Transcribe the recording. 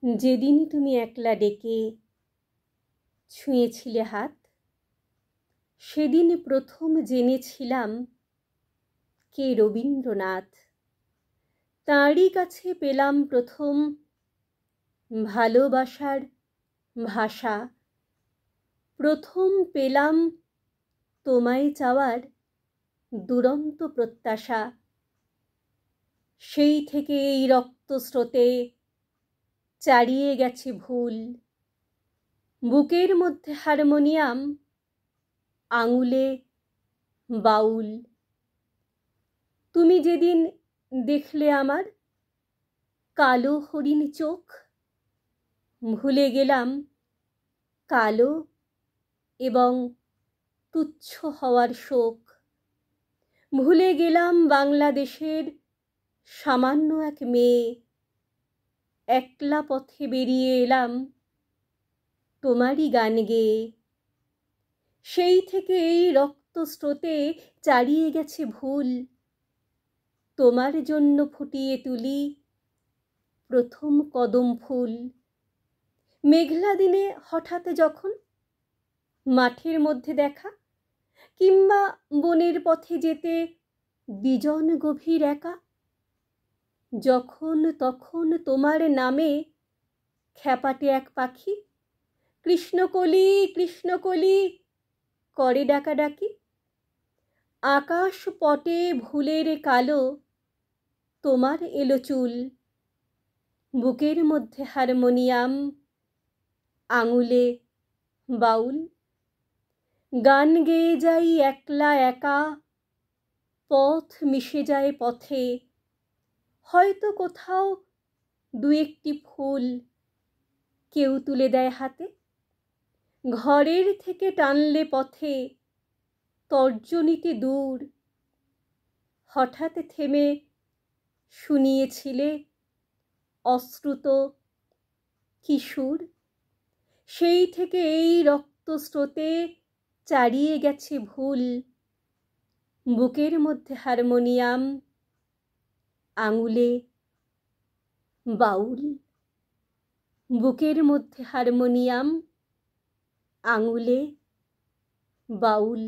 যেদিন তুমি একলা ডেকে ছুঁয়েছিলে হাত, সেদিন প্রথম জেনেছিলাম কে রবীন্দ্রনাথ। তাঁরই কাছে পেলাম প্রথম ভালোবাসার ভাষা, প্রথম পেলাম তোমায় চাওয়ার দুরন্ত প্রত্যাশা। সেই থেকে এই রক্তস্রোতে চারিয়ে গেছে ভুল, বুকের মধ্যে হারমোনিয়াম, আঙুলে বাউল। তুমি যেদিন দেখলে আমার কালো হরিণ চোখ, ভুলে গেলাম কালো এবং তুচ্ছ হওয়ার শোক। ভুলে গেলাম বাংলাদেশের সামান্য এক মেয়ে, একলা পথে বেরিয়ে এলাম তোমারই গান গেয়ে। সেই থেকে এই রক্তস্রোতে চারিয়ে গেছে ভুল, তোমার জন্য ফুটিয়ে তুলি প্রথম কদম ফুল। মেঘলা দিনে হঠাৎ যখন মাঠের মধ্যে দেখা, কিংবা বনের পথে যেতে বিজন গভীর একা, যখন তখন তোমার নামে খ্যাপাটে এক পাখি কৃষ্ণকলি কৃষ্ণকলি করে ডাকাডাকি। আকাশ পটে ভুলের কালো তোমার এলো চুল, বুকের মধ্যে হারমোনিয়াম, আঙুলে বাউল। গান গেয়ে যাই একলা একা, পথ মিশে যায় পথে, হয়তো কোথাও দু একটি ফুল কেউ তুলে দেয় হাতে। ঘরের থেকে টানলে পথে তর্জনীতে দূর, হঠাৎ থেমে শুনিয়েছিলে অশ্রুত কিশোর। সেই থেকে এই রক্তস্রোতে চারিয়ে গেছে ভুল, বুকের মধ্যে হারমোনিয়াম, আঙুলে বাউল। বুকের মধ্যে হারমোনিয়াম, আঙুলে বাউল।